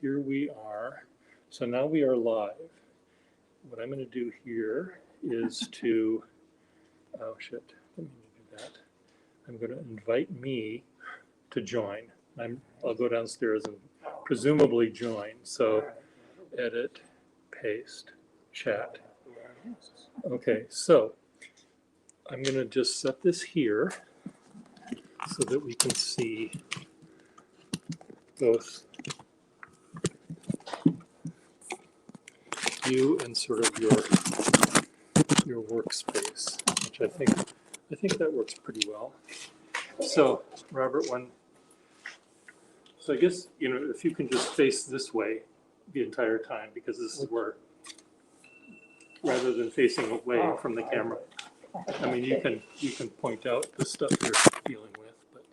here we are. So now we are live. What I'm going to do here is to, oh shit, let me do that. I'm going to invite me to join. I'll go downstairs and presumably join. So edit, paste, chat. Okay, so I'm going to just set this here so that we can see both you and sort of your workspace, which I think that works pretty well. So Robert, so I guess, if you can just face this way the entire time, because this is where, rather than facing away from the camera. I mean, you can point out the stuff you're dealing with, but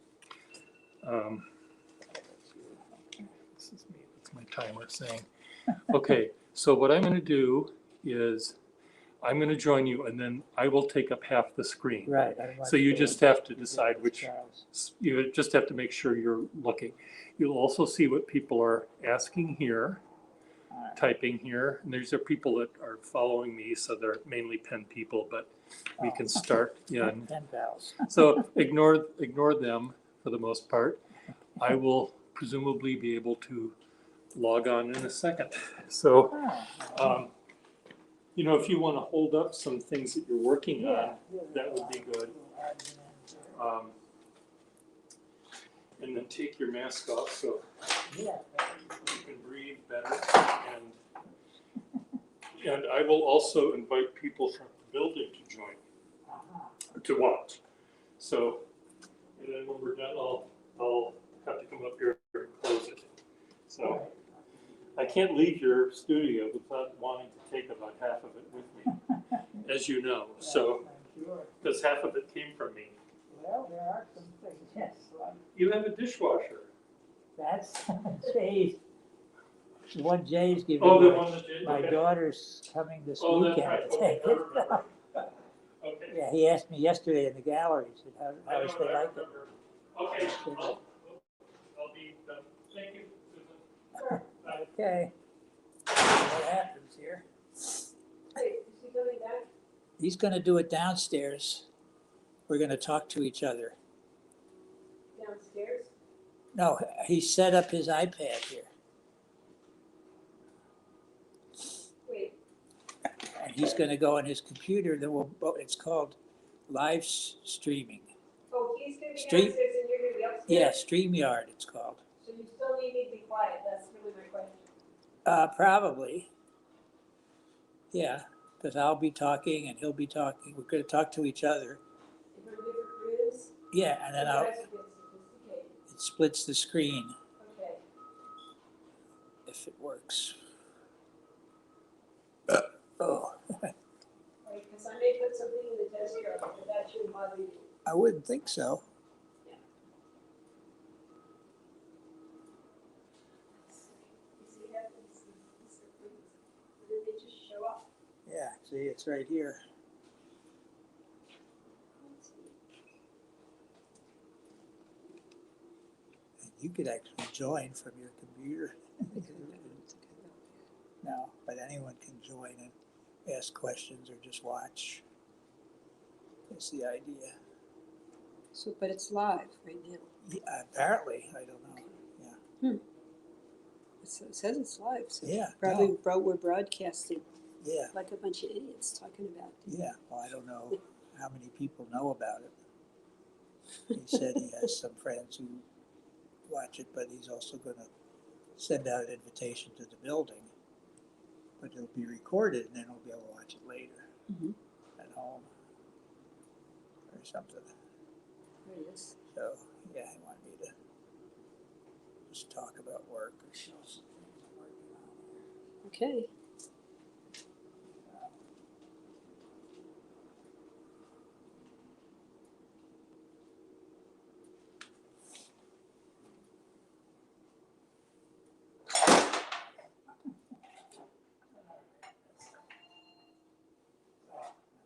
this is me. That's my timer saying. Okay, so what I'm going to do is I'm going to join you, and then I will take up half the screen. Right. So you just have to decide which. You just have to make sure you're looking. You'll also see what people are asking here, typing here. And these are people that are following me, so they're mainly pen people, but we can start in. Pen pals. So ignore them for the most part. I will presumably be able to log on in a second. So, if you want to hold up some things that you're working on, that would be good. And then take your mask off so you can breathe better. And I will also invite people from the building to join, to watch. So, and then when we're done, I'll have to come up here and close it. So I can't leave your studio without wanting to take about half of it with me, as you know. So, because half of it came from me. Well, there are some things, yes. You have a dishwasher. That's Jay's. The one Jay's giving Oh, the me. one that Jay, My okay. daughter's coming this Oh, that's weekend right. to take it. Okay. Yeah, he asked me yesterday in the gallery, he said, how does they like it? Okay, I'll be done. Thank you, Susan. Bye. Okay. What happens here? Wait, is he coming back? He's gonna do it downstairs. We're gonna talk to each other. Downstairs? No, he set up his iPad here. Wait, And he's gonna go on his computer, then it's called live streaming. oh, he's gonna be Street- downstairs and you're gonna be Yeah, upstairs? StreamYard it's called. So you still need me to be quiet, that's really my question. Probably. Yeah, because I'll be talking and he'll be talking. We're gonna talk to each other. If we're different rooms, Yeah, and then you guys are getting sophisticated. it splits the screen Okay, if it works. Oh, right, because I may put something in the test jar, but that shouldn't bother you. I wouldn't think so. You see that? Did they just show up? Yeah, see, it's right here. And you could actually join from your computer. No, but anyone can join and ask questions or just watch. That's the idea. So, but it's live right now. Yeah, apparently, I don't know. Yeah. It says it's live, so Yeah, probably we're broadcasting Yeah, like a bunch of idiots talking about it. yeah. Well, I don't know how many people know about it. He said he has some friends who watch it, but he's also going to send out an invitation to the building. But it'll be recorded, and then we'll be able to watch it later Mhm. at home or something. There it is. So, yeah, he wanted me to just talk about work or show some things I'm working on. Okay.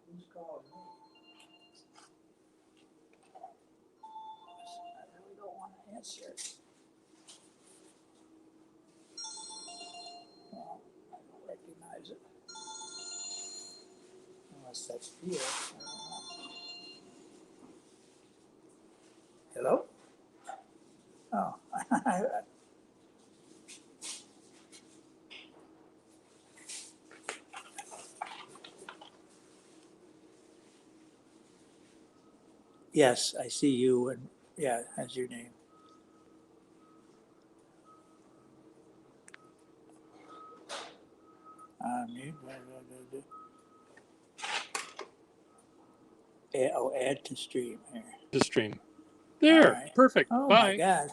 Who's calling me? I really don't want to answer it. unless that's Pier. I don't know. Hello? Oh. Yes, I see you, and yeah, that's your name. Add to stream here. To stream. All There, right. perfect. Oh my Bye. God.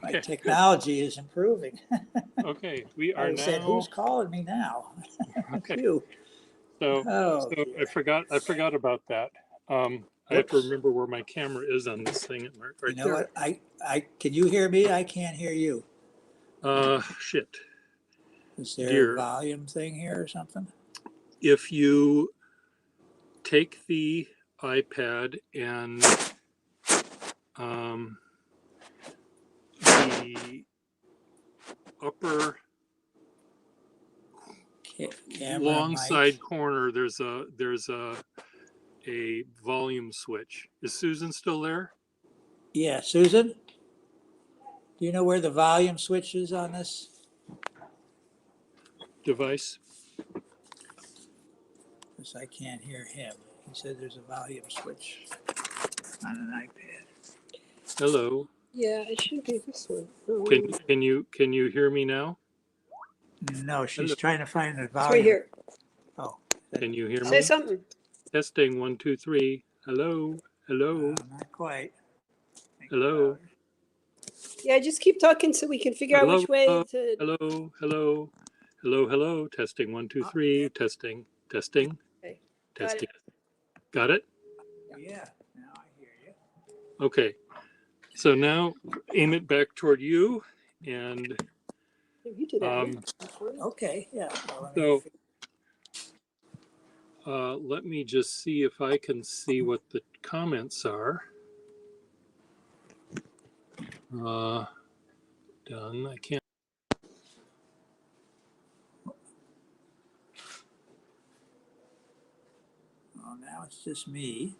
My Okay, technology is improving. okay. We are I said, now. who's calling me now? It's Okay, you. so Oh so dear. I forgot about that. I have to Whoops. remember where my camera is on this thing. Right You know there. what? Can you hear me? I can't hear you. Shit, Is there a dear. volume thing here or something? If you take the iPad and the upper Camera, long side mic. corner, there's a volume switch. Is Susan still there? Yeah, Susan? Do you know where the volume switch is on this? Device? Because I can't hear him. He said there's a volume switch on an iPad. Hello. Yeah, it should be this one. Oh, Can you hear me now? No, she's Hello. trying to find the it's volume. right here. Oh. Can you hear Say me? something. Testing 1, 2, 3. Hello. Hello. Not quite. Think Hello. about it. Yeah, just keep talking so we can figure out Hello. which way to. Hello. Hello. Hello. Hello. Testing 1, 2, 3. Testing. Testing. Okay, got Testing. it. Got it? Yeah, now I hear you. Okay. So now aim it back toward you, and You did that right before. Okay, yeah. Well, so let me just see if I can see what the comments are. Done. I can't. well, now it's just me.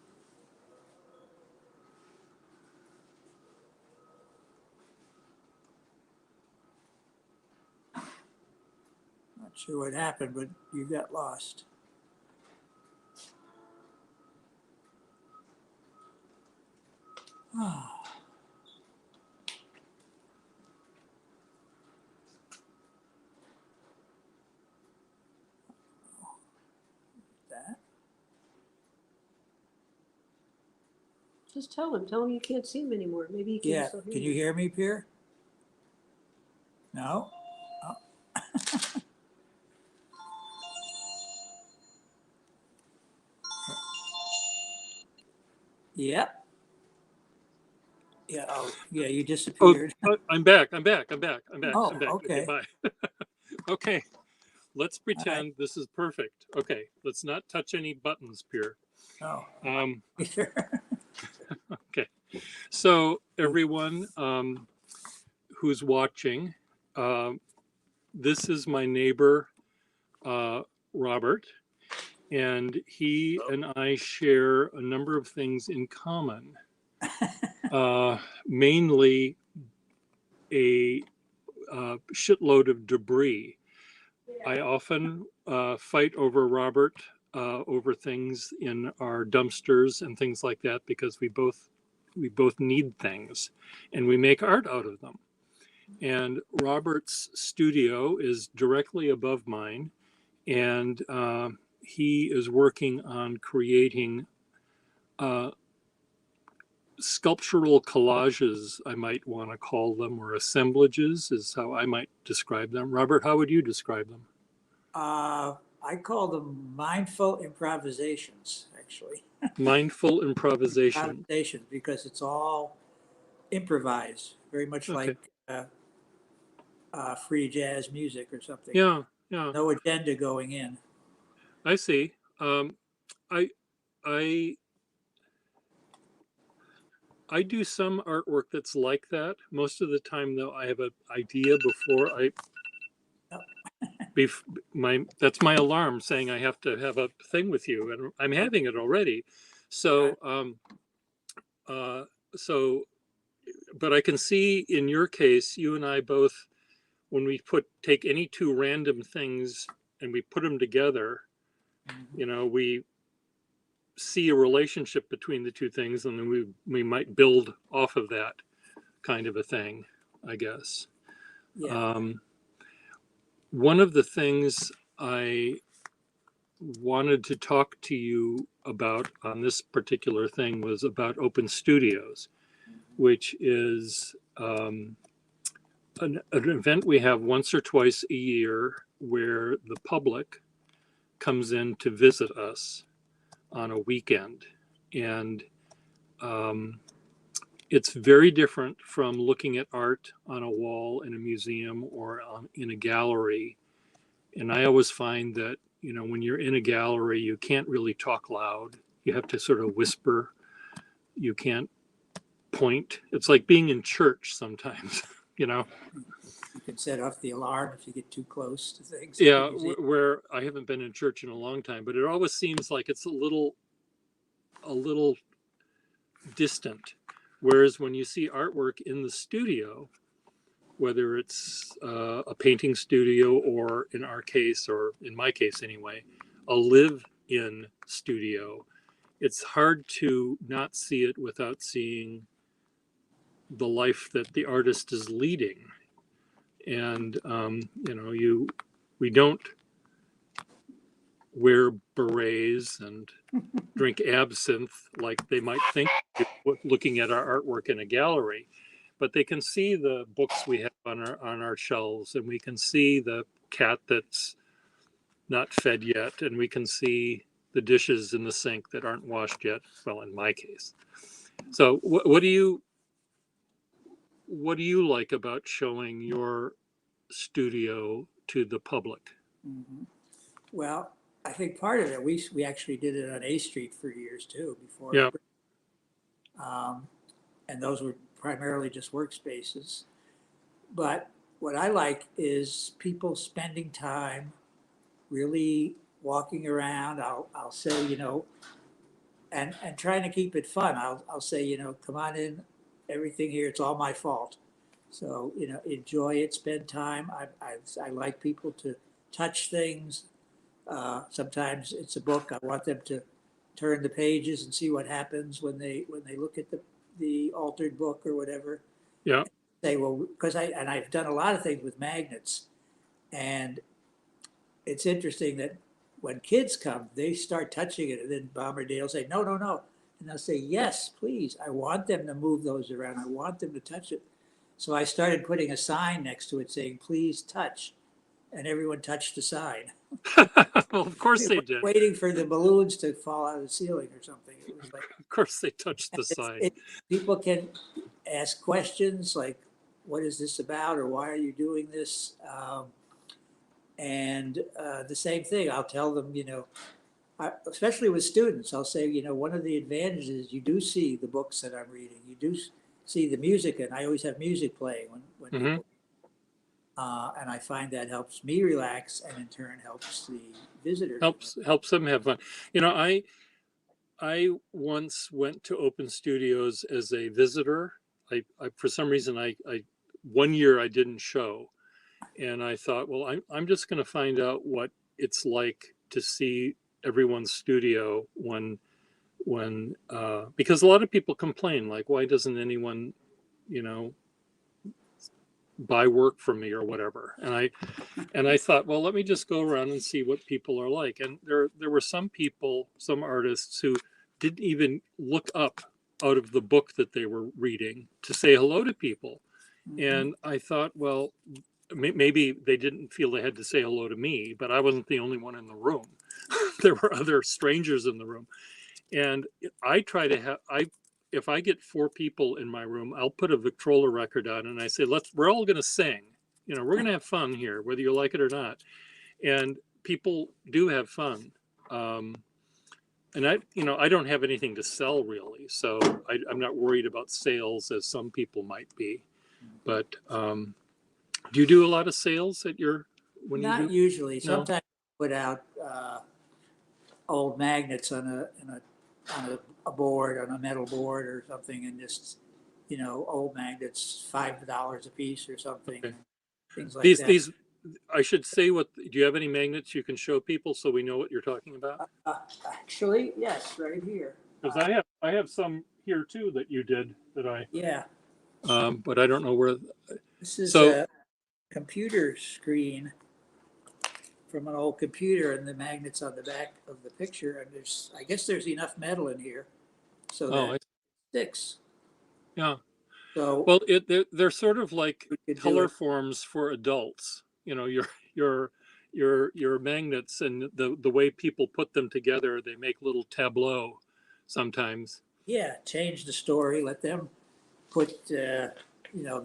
Not sure what happened, but you got lost. Oh, that. Just tell him you can't see him anymore. Maybe he can Yeah, still hear can you hear me, Pier? No? Oh. Yep. Yeah, oh, yeah, you Oh, disappeared. I'm back. I'm back. I'm back. I'm back. Oh, I'm back. Okay, okay. bye. Okay, let's All right. pretend this is perfect. Okay, let's not touch any buttons, Pier. Oh, Okay, so everyone who's watching, this is my neighbor, Robert, and he and I share a number of things in common. Mainly a shitload of debris. I often fight over Robert over things in our dumpsters and things like that because we both need things, and we make art out of them. And Robert's studio is directly above mine, and he is working on creating sculptural collages, I might want to call them, or assemblages is how I might describe them. Robert, how would you describe them? I call them mindful improvisations, actually. Mindful improvisation. Improvisation, because it's all improvised, very much Okay. like free jazz music or something. Yeah, yeah, No agenda going in. I see. I I I do some artwork that's like that. Most of the time, though, I have an idea before I. Oh. that's my alarm saying I have to have a thing with you, and I'm having it already. So, uh, so, but I can see in your case, you and I both, when we take any two random things and we put them together, we see a relationship between the two things, and then we might build off of that kind of a thing, I guess. Yeah. One of the things I wanted to talk to you about on this particular thing was about Open Studios, which is an event we have once or twice a year where the public comes in to visit us on a weekend. And it's very different from looking at art on a wall in a museum or in a gallery. And I always find that, when you're in a gallery, you can't really talk loud. You have to sort of whisper. You can't point. It's like being in church sometimes, You can set off the alarm if you get too close to things. Yeah, where I haven't been in church in a long time, but it always seems like it's a little distant. Whereas when you see artwork in the studio, whether it's a painting studio or in our case, or in my case anyway, a live-in studio, it's hard to not see it without seeing the life that the artist is leading. And, we don't wear berets and drink absinthe like they might think looking at our artwork in a gallery, but they can see the books we have on our shelves, and we can see the cat that's not fed yet, and we can see the dishes in the sink that aren't washed yet. Well, in my case. So what do you like about showing your studio to the public? Well, I think part of it, we actually did it on A Street for years too, before. Yeah. And those were primarily just workspaces. But what I like is people spending time really walking around. I'll say, and trying to keep it fun. I'll say, come on in, everything here, it's all my fault. So, enjoy it, spend time. I like people to touch things. Sometimes it's a book. I want them to turn the pages and see what happens when they look at the altered book or whatever. Yeah. Say, well, because I've done a lot of things with magnets, and it's interesting that when kids come, they start touching it, and then Bomberdale will say, no, no, no. And they'll say, yes, please. I want them to move those around. I want them to touch it. So I started putting a sign next to it saying, please touch. And everyone touched the sign. Well, of course they did. Waiting for the balloons to fall out of the ceiling or something. It was like, of course they touched the sign. People can ask questions like, what is this about? Or why are you doing this? And the same thing, I'll tell them, especially with students, I'll say, one of the advantages, you do see the books that I'm reading. You do see the music, and I always have music playing when people, and I find that helps me relax, and in turn helps the visitors. Helps them have fun. I once went to Open Studios as a visitor. I for some reason, I 1 year I didn't show, and I thought, well, I'm just going to find out what it's like to see everyone's studio when because a lot of people complain, like, why doesn't anyone, buy work from me or whatever? And I thought, well, let me just go around and see what people are like. And there were some artists who didn't even look up out of the book that they were reading to say hello to people. And I thought, well, maybe they didn't feel they had to say hello to me, but I wasn't the only one in the room. There were other strangers in the room. And I try to if I get 4 people in my room, I'll put a Victrola record on and I say, we're all going to sing. We're going to have fun here, whether you like it or not. And people do have fun. And I don't have anything to sell really. So I'm not worried about sales as some people might be. But do you do a lot of sales at your when you Not do? usually. No? Sometimes I put out old magnets on a board, on a metal board or something, and just, old magnets, $5 a piece or something, Okay. things like These, that. these, I should say what, do you have any magnets you can show people so we know what you're talking about? Actually, yes, right here. Because I have some here too that you did that Yeah, but I don't know where. this is So, a computer screen from an old computer, and the magnets on the back of the picture, and I guess there's enough metal in here so oh, that it sticks. yeah. So Well, they're sort of like we could do color it. forms for adults. Your your magnets and the way people put them together, they make little tableau sometimes. Yeah, change the story, let them put, the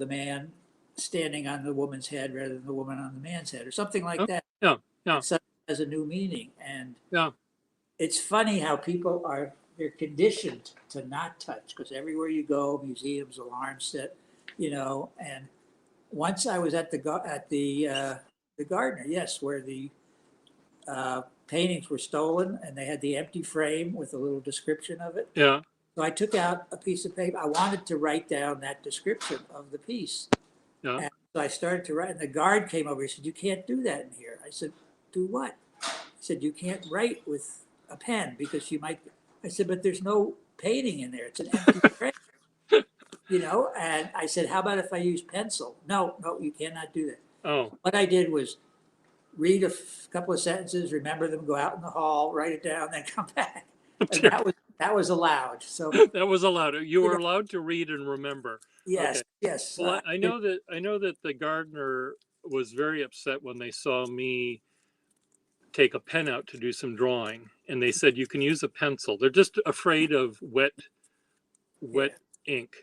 man standing on the woman's head rather than the woman on the man's head, or something like Oh, that. yeah, yeah, It suddenly has a new meaning. And yeah. it's funny how people they're conditioned to not touch, because everywhere you go, museums, alarms set, and once I was at the Gardner, yes, where the paintings were stolen, and they had the empty frame with a little description of it. Yeah. So I took out a piece of paper. I wanted to write down that description of the piece. Yeah. And so I started to write, and the guard came over. He said, "You can't do that in here." I said, "Do what?" He said, "You can't write with a pen because you might." I said, "But there's no painting in there. It's an empty frame." And I said, "How about if I use pencil?" No, no, you cannot do that. Oh, What I did was read a couple of sentences, remember them, go out in the hall, write it down, then come back. And that was allowed. So, that was allowed. You you were know, allowed to read and remember. yes, Okay. yes. Well, I know that the gardener was very upset when they saw me take a pen out to do some drawing, and they said you can use a pencil. They're just afraid of wet Yeah, ink,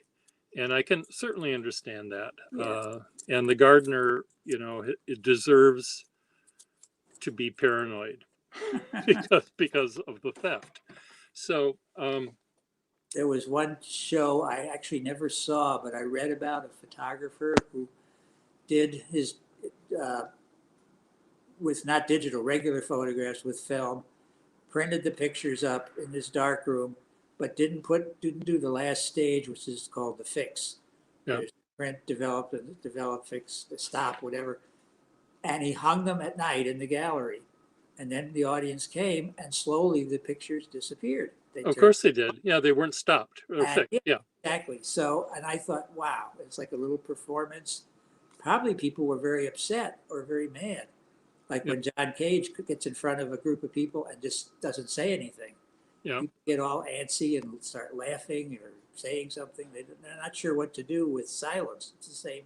and I can certainly understand that. yes. And the gardener, it deserves to be paranoid because of the theft. So, There was one show I actually never saw, but I read about a photographer who did his, uh, with not digital, regular photographs with film, printed the pictures up in this dark room, but didn't do the last stage, which is called the fix. yeah. There's print, develop, fix, stop, whatever. And he hung them at night in the gallery. And then the audience came, and slowly the pictures disappeared. They Of turned, course they did. Yeah, they weren't stopped or and fixed. yeah, Yeah, exactly. So, and I thought, wow, it's like a little performance. Probably people were very upset or very mad. Like yeah, when John Cage gets in front of a group of people and just doesn't say anything. yeah. People get all antsy and start laughing or saying something. They're not sure what to do with silence. It's the same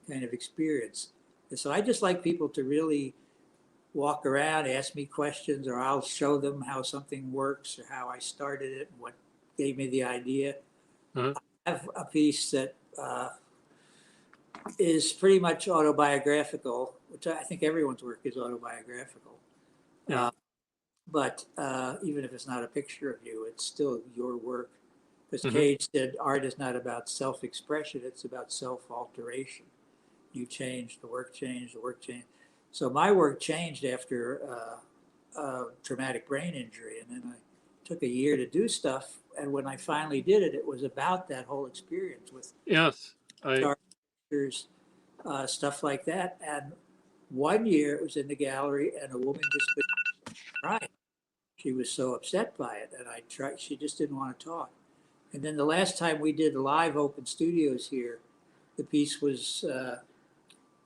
kind of experience. And so I just like people to really walk around, ask me questions, or I'll show them how something works or how I started it and what gave me the idea. Uh-huh. I have a piece that is pretty much autobiographical, which I think everyone's work is autobiographical. Yeah. But even if it's not a picture of you, it's still your work. Because Mhm. Cage said art is not about self-expression, it's about self-alteration. You change, the work changed, the work changed. So my work changed after a traumatic brain injury. And then I took a year to do stuff. And when I finally did it, it was about that whole experience with Yes. dark pictures, stuff like that. And one year it was in the gallery, and a woman just couldn't cry. She was so upset by it. And I tried, she just didn't want to talk. And then the last time we did live open studios here, the piece was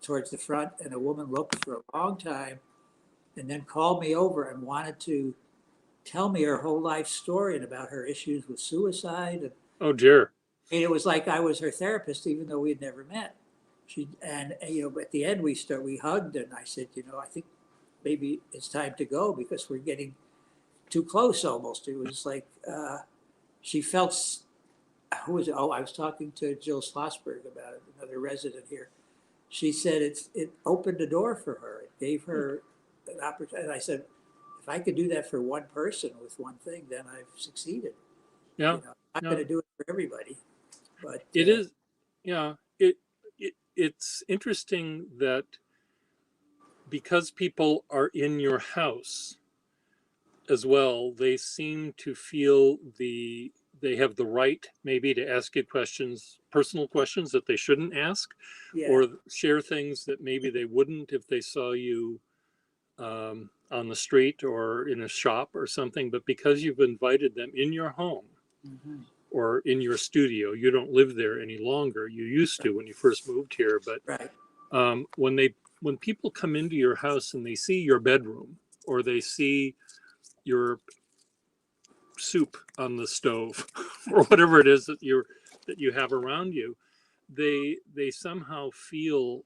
towards the front, and a woman looked for a long time and then called me over and wanted to tell me her whole life story and about her issues with suicide. And Oh dear. it was like I was her therapist, even though we had never met. At the end we hugged, and I said, I think maybe it's time to go because we're getting too close almost. It was like she felt. Who was it? Oh, I was talking to Jill Schlossberg about it, another resident here. She said it opened a door for her. It gave her an opportunity. And I said, if I could do that for one person with one thing, then I've succeeded. Yeah. I'm not Yeah. going to do it for everybody, but It is. Yeah. It's interesting that because people are in your house as well, they seem to feel they have the right maybe to ask you questions, personal questions that they shouldn't ask, Yeah, or share things that maybe they wouldn't if they saw you on the street or in a shop or something. But because you've invited them in your home mhm, or in your studio, you don't live there any longer. You used to when you first moved here, but right, when people come into your house and they see your bedroom or they see your soup on the stove or whatever it is that you have around you, they somehow feel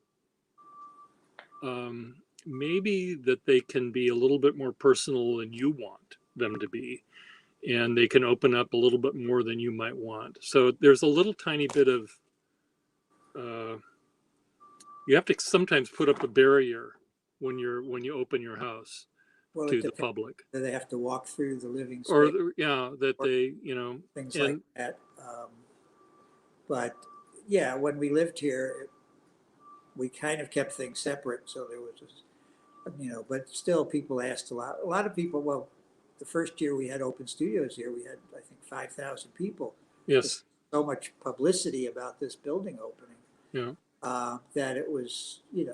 um, maybe that they can be a little bit more personal than you want them to be, and they can open up a little bit more than you might want. So there's a little tiny bit of uh, you have to sometimes put up a barrier when you open your house well, it to the depends, public, do they have to walk through the living or space yeah, that or they things like and that? But, yeah, when we lived here, we kind of kept things separate, so there was this, but still people asked a lot of people, well, the first year we had open studios here, we had, I think, 5,000 people. yes, So much publicity about this building opening, yeah, that it was, it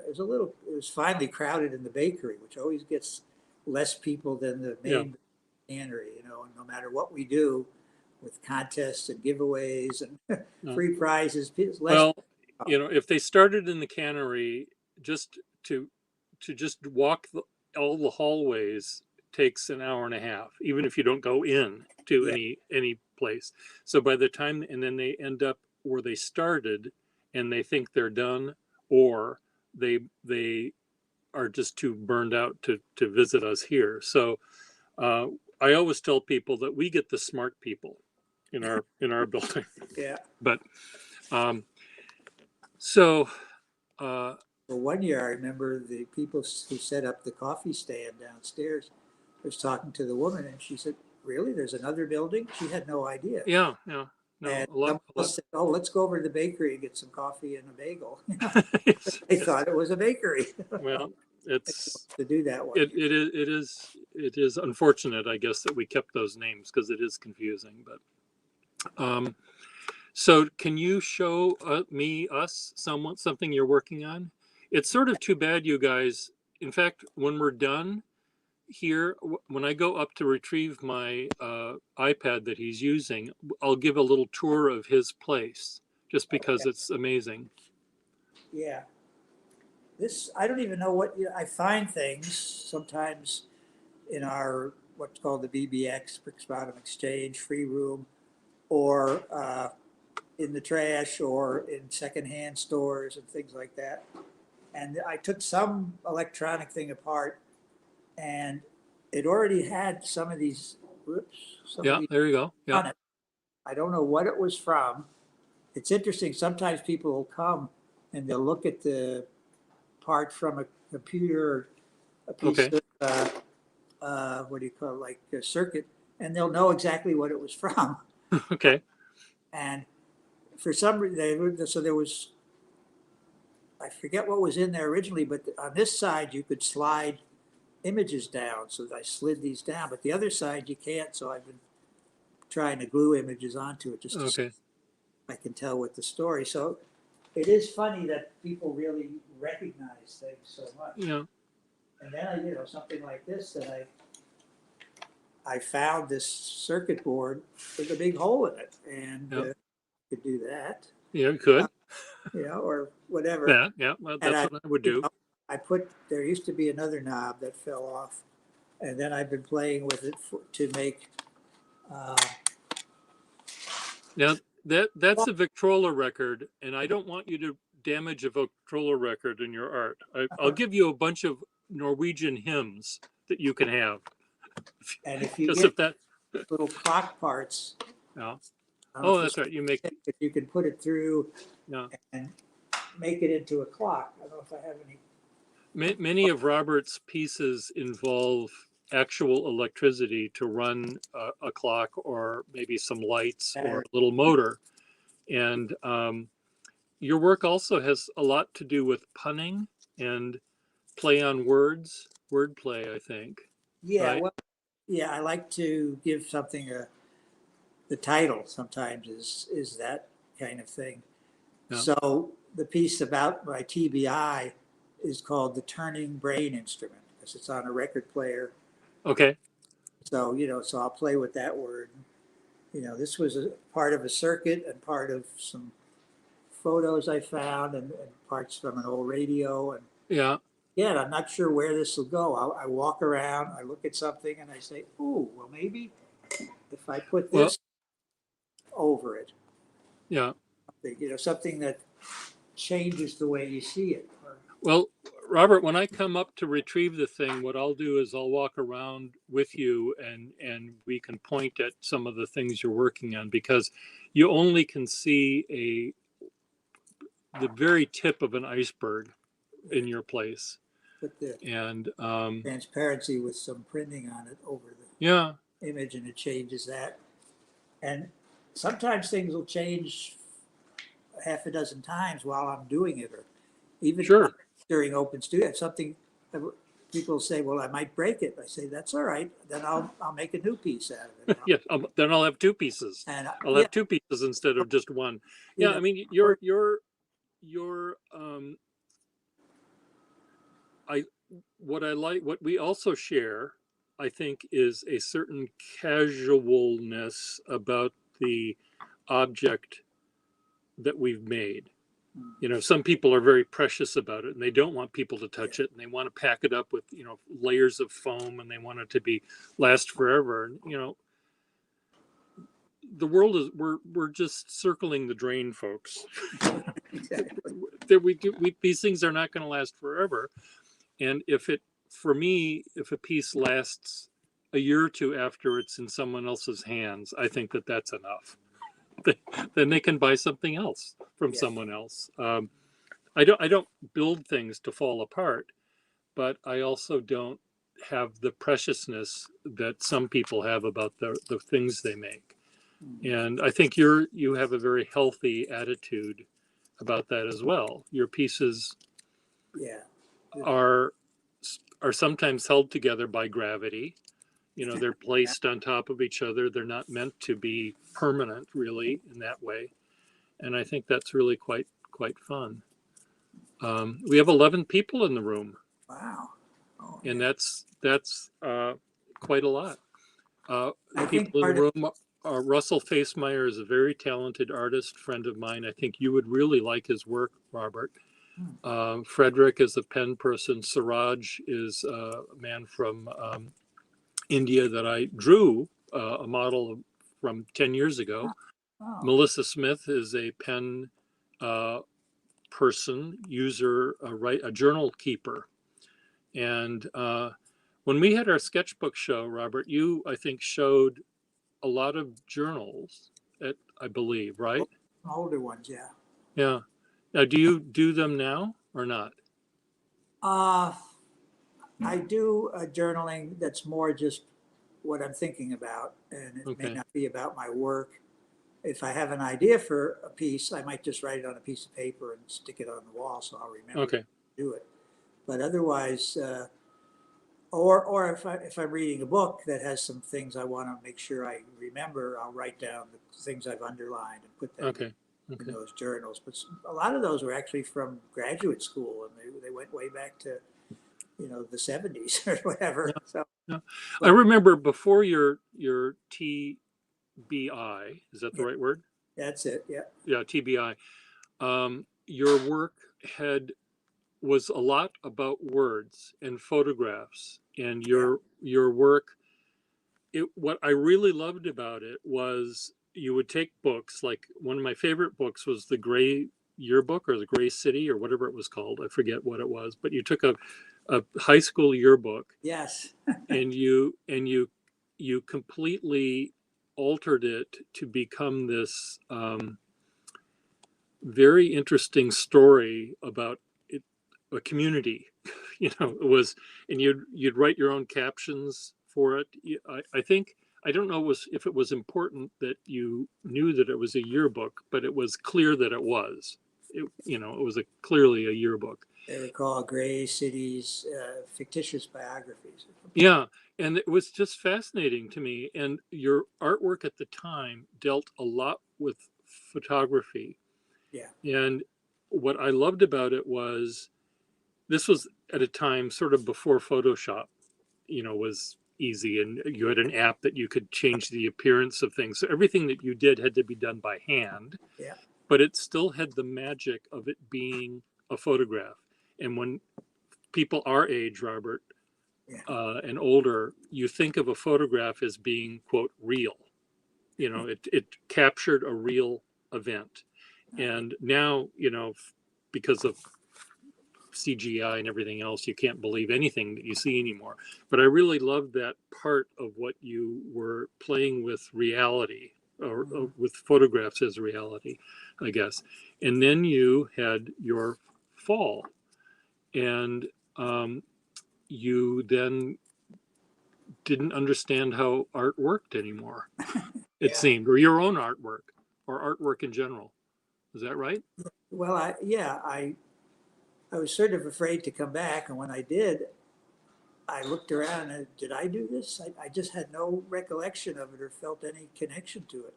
was finally crowded in the bakery, which always gets less people than the yeah. main cannery, and no matter what we do with contests and giveaways and No. free prizes, it's less. Well, if they started in the cannery, just to just walk all the hallways takes an hour and a half, even if you don't go in to Yeah, any place. So by the time, and then they end up where they started, and they think they're done, or they are just too burned out to visit us here. So uh, I always tell people that we get the smart people in our building, yeah. but um, so. Uh, Well, one year I remember the people who set up the coffee stand downstairs was talking to the woman, and she said, "Really? There's another building?" She had no idea. Yeah, yeah. No, And a lot, someone a lot. else said, "Oh, let's go over to the bakery and get some coffee and a bagel." Yes, They yes. thought it was a bakery. Well, it's To do that one it, year. it is unfortunate, I guess, that we kept those names because it is confusing. But so can you show us something you're working on? It's sort of too bad, you guys. In fact, when we're done here, when I go up to retrieve my iPad that he's using, I'll give a little tour of his place just because it's amazing. Yeah. This, I don't even know what, I find things sometimes in our, what's called the BBX, Bricks Bottom Exchange, free room, or in the trash or in secondhand stores and things like that. And I took some electronic thing apart, and it already had some of these, some of Yeah, these there you go. Yeah. on it. I don't know what it was from. It's interesting. Sometimes people will come and they'll look at the part from a computer, a piece Okay. of, what do you call it, like a circuit, and they'll know exactly what it was from. Okay. And for some reason, so there was, I forget what was in there originally, but on this side you could slide images down. So I slid these down, but the other side you can't. So I've been trying to glue images onto it just to see Okay. if I can tell what the story. So it is funny that people really recognize things so much. Yeah. And then something like this that I found this circuit board with a big hole in it, and Yeah. could do that, Yeah. Good. or whatever. That. Yeah. Well, And that's what I would do. I put, there used to be another knob that fell off, and then I've been playing with it to make. Uh, Now that's a Victrola record, and I don't want you to damage a Victrola record in your art. I'll give you a bunch of Norwegian hymns that you can have. and if you Just get if that. little clock parts, Yeah. I don't know Oh, if that's this, right. You make. if you can put it through Yeah. and make it into a clock. I don't know if I have any. Many of Robert's pieces involve actual electricity to run a clock or maybe some lights or a little motor. And your work also has a lot to do with punning and play on words, wordplay, I think. Yeah, Right. well, yeah, I like to give something the title sometimes is that kind of thing. Yeah. So the piece about my TBI is called The Turning Brain Instrument because it's on a record player. Okay. So, so I'll play with that word. This was a part of a circuit and part of some photos I found and parts from an old radio. And Yeah. yeah, I'm not sure where this will go. I walk around, I look at something and I say, ooh, well, maybe if I put Well, this over it, yeah. something that changes the way you see it. Well, Robert, when I come up to retrieve the thing, what I'll do is I'll walk around with you and we can point at some of the things you're working on because you only can see the very tip of an iceberg in your place. Put the And transparency with some printing on it over the yeah, image and it changes that. And sometimes things will change half a dozen times while I'm doing it, or even sure. during open studio. If something, people say, "Well, I might break it." I say, "That's all right. Then I'll make a new piece out of it." Yeah, then I'll have two pieces. And I'll have two pieces instead of just one. you Yeah, know, I mean, I what I like, what we also share, I think, is a certain casualness about the object that we've made. Some people are very precious about it and they don't want people to touch it and they want to pack it up with, layers of foam and they want it to be last forever. And, the world is, we're just circling the drain, folks. exactly. These things are not going to last forever. And for me, if a piece lasts a year or two after it's in someone else's hands, I think that that's enough. Then they can buy something else from someone else. I don't build things to fall apart, but I also don't have the preciousness that some people have about the things they make. And I think you have a very healthy attitude about that as well. Your pieces Yeah. are sometimes held together by gravity. They're placed on top of each other. They're not meant to be permanent, really, in that way. And I think that's really quite fun. We have 11 people in the room, Wow. Oh, and yeah. that's quite a lot. I think People in the part of, room. Russell Facemeyer is a very talented artist friend of mine. I think you would really like his work, Robert. Frederick is a pen person. Siraj is a man from India that I drew a model from 10 years ago. oh, Melissa Smith is a pen person, user, a journal keeper. And when we had our sketchbook show, Robert, you, I think, showed a lot of journals, I believe, right? older ones, yeah. Yeah. Now, do you do them now or not? I do a journaling that's more just what I'm thinking about, and it may Okay. not be about my work. If I have an idea for a piece, I might just write it on a piece of paper and stick it on the wall so I'll remember Okay. to do it. But otherwise, or if I'm reading a book that has some things I want to make sure I remember, I'll write down the things I've underlined and put them Okay. in Okay. those journals. But a lot of those were actually from graduate school, and they went way back to the 70s or whatever. Yeah. So, Yeah. I but remember before your TBI, is that the yeah, right word? that's it. Yeah. Yeah, TBI. Your work was a lot about words and photographs, and Yeah. your work. What I really loved about it was you would take books. Like one of my favorite books was the Gray Yearbook or the Gray City or whatever it was called. I forget what it was, but you took a high school yearbook Yes. and you completely altered it to become this very interesting story about it, a community. It was, and you'd write your own captions for it. I think, I don't know if it was important that you knew that it was a yearbook, but it was clear that it was. It was clearly a yearbook. They were called Gray Cities, fictitious biographies. Yeah, and it was just fascinating to me. And your artwork at the time dealt a lot with photography. Yeah, And what I loved about it was this was at a time sort of before Photoshop, was easy, and you had an app that you could change the appearance of things. So everything that you did had to be done by hand, yeah, but it still had the magic of it being a photograph. And when people our age, Robert, yeah, and older, you think of a photograph as being, quote, real. It captured a real event. And now, because of CGI and everything else, you can't believe anything that you see anymore. But I really loved that part of what you were playing with reality, or with photographs as reality, I guess. And then you had your fall, and you then didn't understand how art worked anymore, it yeah. seemed, or your own artwork, or artwork in general. Is that right? Well, I was sort of afraid to come back, and when I did, I looked around and did I do this? I just had no recollection of it or felt any connection to it.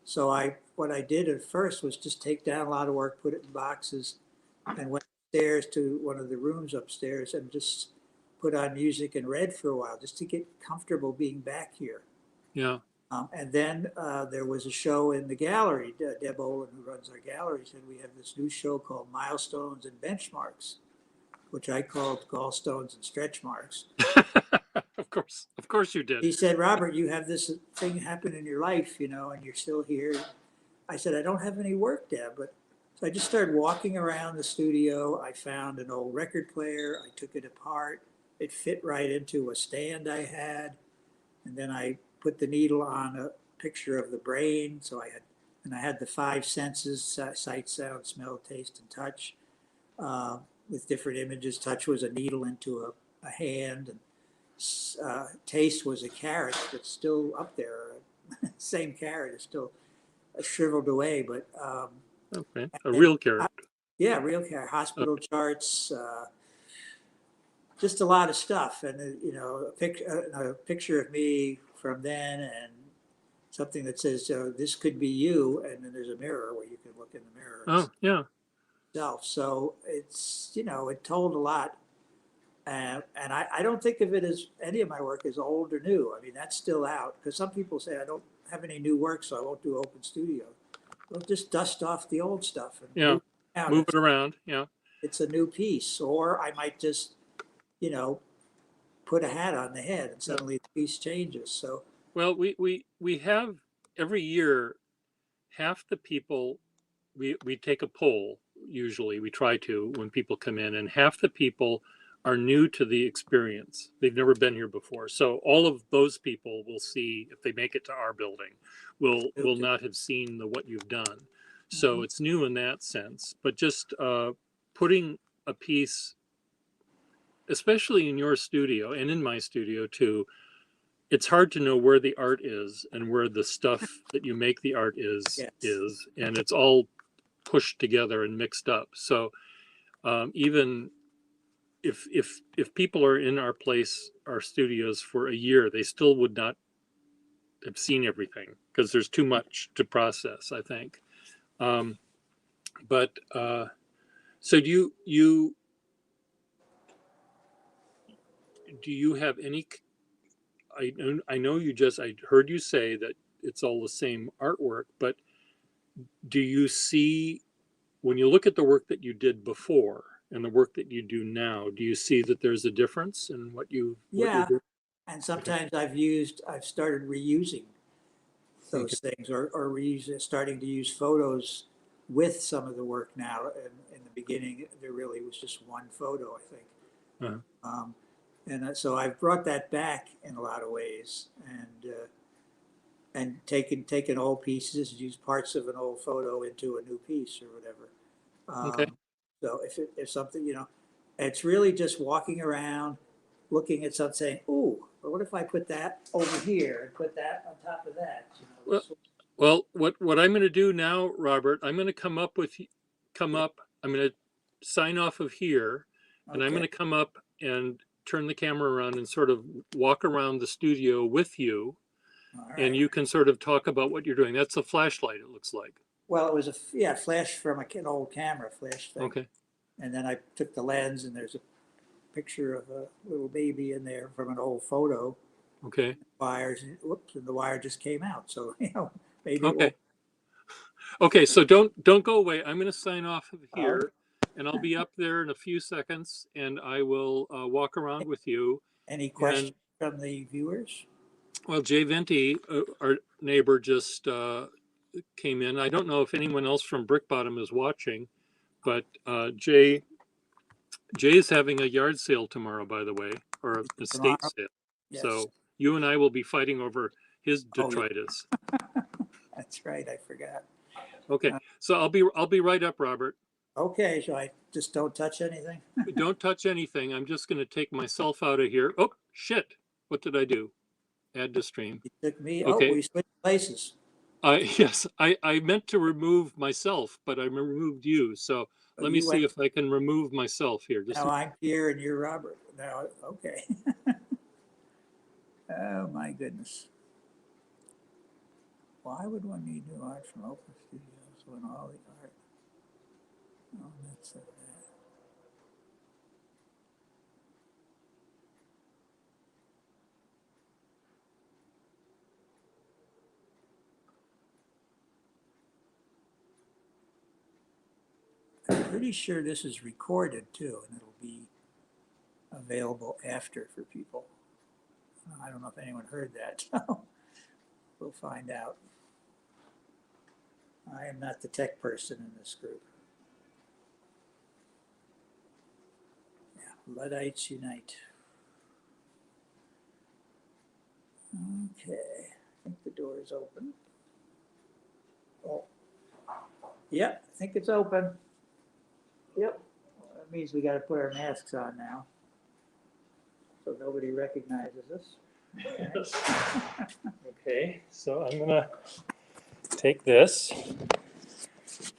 So what I did at first was just take down a lot of work, put it in boxes, and went upstairs to one of the rooms upstairs and just put on music and read for a while just to get comfortable being back here. Yeah. And then there was a show in the gallery. Deb Olin, who runs our gallery, said we have this new show called Milestones and Benchmarks, which I called Gallstones and Stretch Marks. Of course you did. He said, Robert, you have this thing happen in your life, and you're still here. I said, I don't have any work, Deb. But so I just started walking around the studio. I found an old record player. I took it apart. It fit right into a stand I had. And then I put the needle on a picture of the brain. And I had the five senses: sight, sound, smell, taste, and touch, with different images. Touch was a needle into a hand, and taste was a carrot that's still up there. Same carrot is still shriveled away, but Okay, a real carrot. yeah, real carrot. Hospital charts, just a lot of stuff, and a picture of me from then, and something that says this could be you, and then there's a mirror where you can look in the mirror Oh, yeah. itself. So it told a lot. And I don't think of it as any of my work as old or new. I mean, that's still out, because some people say I don't have any new work, so I won't do open studio. Well, just dust off the old stuff and Yeah. move it out. Move it around. Yeah. It's a new piece. Or I might just, you know, put a hat on the head and suddenly the piece changes. So Well, we have every year half the people, we take a poll. Usually we try to, when people come in, and half the people are new to the experience. They've never been here before. So all of those people will see, if they make it to our building, will not have seen what you've done. So it's new in that sense. But just putting a piece, especially in your studio and in my studio too, it's hard to know where the art is and where the stuff that you make the art yes. is, and it's all pushed together and mixed up. So even if people are in our studios for a year, they still would not have seen everything, because there's too much to process, I think. But so do you have any? I know I heard you say that it's all the same artwork, but do you see, when you look at the work that you did before and the work that you do now, do you see that there's a difference in what you're Yeah, doing? and sometimes I've started reusing those things, or starting to use photos with some of the work now. And in the beginning, there really was just one photo, I think. Um, and so I've brought that back in a lot of ways, and taken old pieces, used parts of an old photo into a new piece or whatever. Okay. So if something, it's really just walking around, looking at something, saying, "Ooh, well, what if I put that over here and put that on top of that?" Well, well, what I'm going to do now, Robert, I'm going to come up. I'm going to sign off of here, and I'm Okay. going to come up and turn the camera around and sort of walk around the studio with you, All and right. you can sort of talk about what you're doing. That's a flashlight, it looks like. Well, it was a flash from an old camera flash thing. Okay. And then I took the lens, and there's a picture of a little baby in there from an old photo. Okay. Wires, whoops, and the wire just came out. So, maybe it Okay. won't. Okay. So don't go away. I'm going to sign off of Okay. here, and I'll be up there in a few seconds, and I will walk around with you. Any And questions from the viewers? well, Jay Venti, our neighbor, just came in. I don't know if anyone else from Brick Bottom is watching, but Jay is having a yard sale tomorrow, by the way, or an estate Tomorrow? sale. Yes. So you and I will be fighting over his Oh, yeah. detritus. That's right. I forgot. Okay, so I'll be right up, Robert. Okay, so I just don't touch anything? Don't touch anything. I'm just going to take myself out of here. Oh shit! What did I do? Add to stream. You took me, Okay. we switched places. Yes, I meant to remove myself, but I removed you. So Oh, let me you see went- if I can remove myself here. Just Now I'm Pier and you're Robert. Now, okay. Oh, my goodness. Why would one need new art from open studios when all the art elements of that? I'm pretty sure this is recorded too, and it'll be available after for people. I don't know if anyone heard that, so we'll find out. I am not the tech person in this group. Yeah, Luddites unite. Okay, I think the door is open. Oh, yep, I think it's open. Yep, that means we got to put our masks on now, so nobody recognizes us. Okay, so I'm gonna take this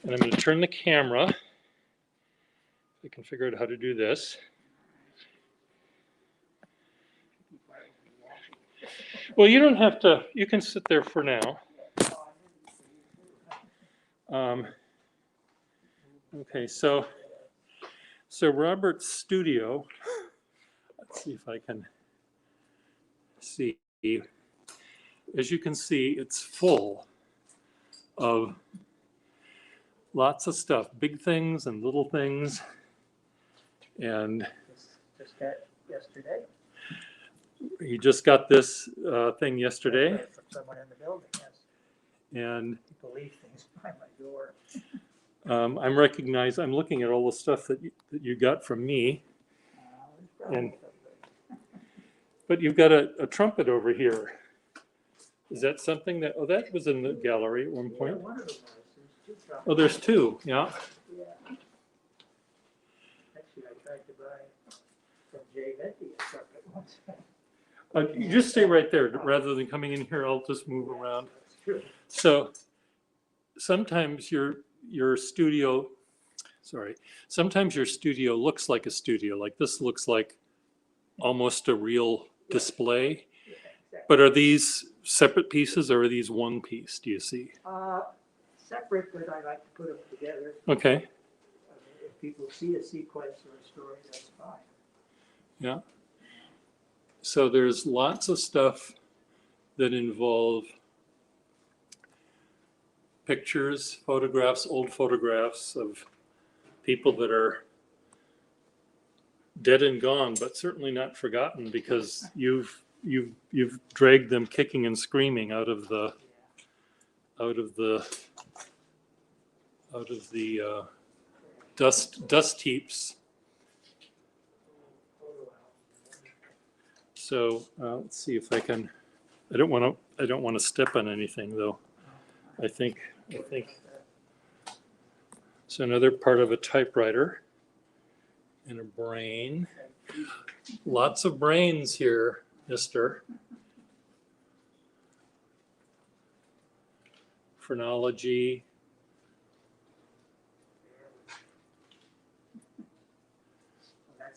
and I'm gonna turn the camera. I can figure out how to do this. Well, you don't have to, you can sit there for now. Okay, so Robert's studio, let's see if I can see. As you can see, it's full of lots of stuff, big things and little things. And Just got yesterday. he just got this thing yesterday, From someone in the building, yes. and People leave things by my door. I'm looking at all the stuff that you got from me, There's probably And- something. but you've got a trumpet over here. Is that something that, oh, that was in the gallery at one Yeah, point. one of them was. There's two trumpets. Oh, there's two, yeah. Yeah. Actually, I tried to buy from Jay Venti a trumpet once. You just stay right there, rather than coming in here, I'll just move around. That's true. So sometimes your studio, sometimes your studio looks like a studio, like this looks like almost a real display. Yeah, exactly. But are these separate pieces or are these one piece, do you see? Separate, but I like to put them together. Okay, I mean, if people see a sequence or a story, that's fine. yeah. So there's lots of stuff that involve pictures, photographs, old photographs of people that are dead and gone, but certainly not forgotten because you've dragged them kicking and screaming out of the dust heaps. So let's see if I can. I don't want to step on anything though. I think so. Another part of a typewriter and a brain. Lots of brains here, mister. Phrenology.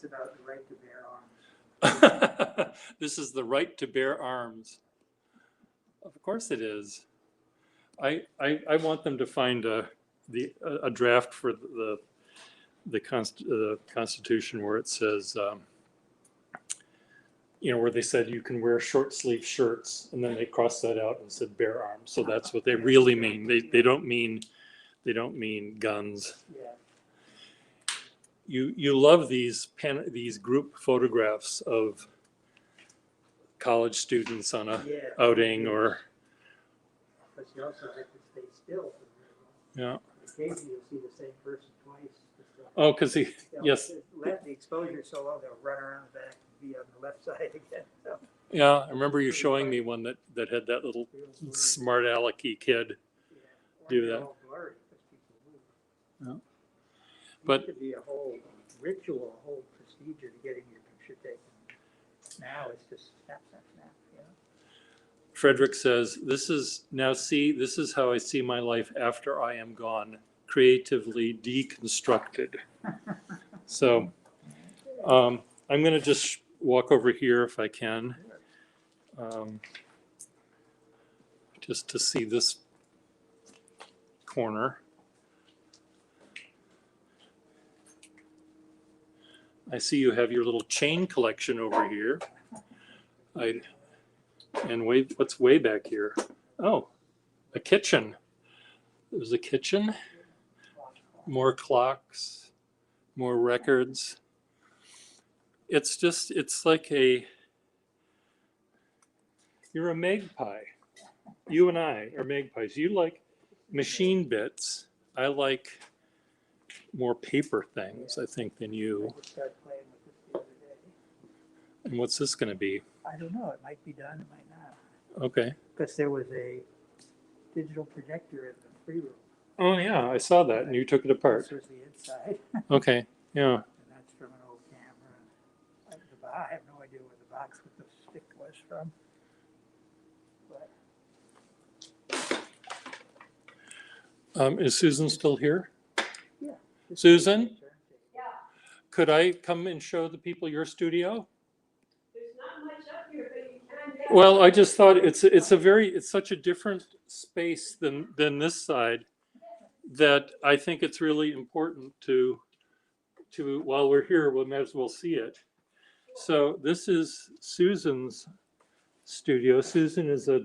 about the right to bear arms. This is the right to bear arms. Of course it is. I want them to find a draft for the Constitution where it says, where they said you can wear short sleeve shirts, and then they crossed that out and said bear arms. So that's what they really mean. They don't mean guns. Yeah. You love these group photographs of college students on a Yeah. outing or But you also have to stay still. yeah. Occasionally you'll see the same person twice. Oh, because yes. Let the exposure so low, they'll run around the back and be on the left side again. So, Yeah, I remember you showing me one that had that little real blurry. smart alecky kid. Yeah. Or do they're that. all blurry because people move. Yeah. But But- used to be a whole ritual, a whole procedure to getting your picture taken. Now it's just snap, snap, snap. You know? Frederick says, this is how I see my life after I am gone, creatively deconstructed. So I'm going to just walk over here if I can, just to see this corner. I see you have your little chain collection over here. What's way back here? Oh, a kitchen. There's a kitchen, more clocks, more records. It's like you're a magpie. You and I are magpies. You like machine bits. I like more paper things, I think, than you. I just started playing with this the other day. And what's this going to be? I don't know. It might be done. It might not. Okay. Because there was a digital projector in the free room. Oh, yeah, I saw that, and you took it apart. This was the inside. Okay, yeah. And that's from an old camera. I have no idea where the box with the stick was from. But Is Susan still here? yeah. this Susan? is the turntable. Yeah, Could I come and show the people your studio? there's not much up here, but you can. Yeah. Well, I just thought it's such a different space than this side that I think it's really important to while we're here, we may as well see it. So this is Susan's studio. Susan is a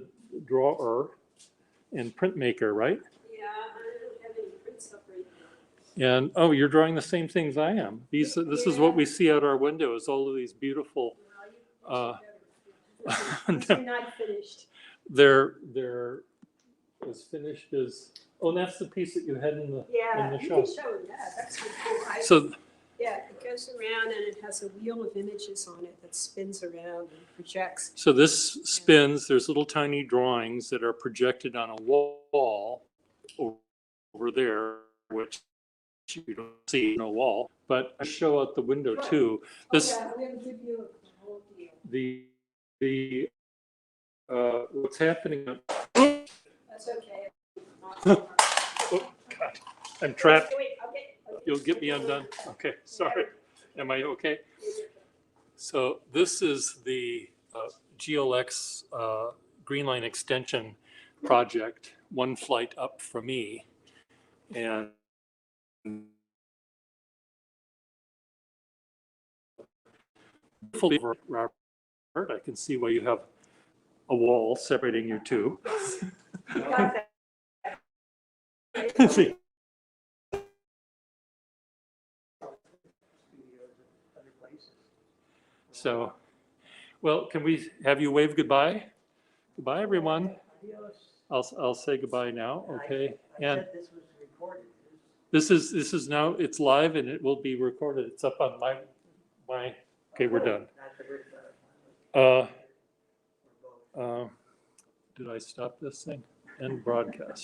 drawer and printmaker, right? Yeah, I don't have any prints up right now. And oh, you're drawing the same things I am. This is what we see out our window is all of these beautiful. Well, No. they're not finished. They're as finished as. Oh, that's the piece that you had in the Yeah, you show. can show them that. That's pretty cool. So Yeah, it goes around and it has a wheel of images on it that spins around and projects. so this spins. There's little tiny drawings that are projected on a wall over there, which you don't see on a wall. But I show out the window too. This Okay, I'm gonna give you a whole deal. the what's happening. That's okay. Oh God, I'm trapped. Wait, I'll get. You'll get me undone. Okay, sorry. Am I okay? So this is the GLX Green Line Extension project, one flight up from me. And Robert, I can see why you have a wall separating you two. Got that. See, Studios and other places. so, well, can we have you wave goodbye? Goodbye, everyone. Adios. I'll say goodbye now, okay? I And said this was recorded. this is now, it's live and it will be recorded. It's up on my, okay, we're done. Not the word, or both. Did I stop this thing? End broadcast.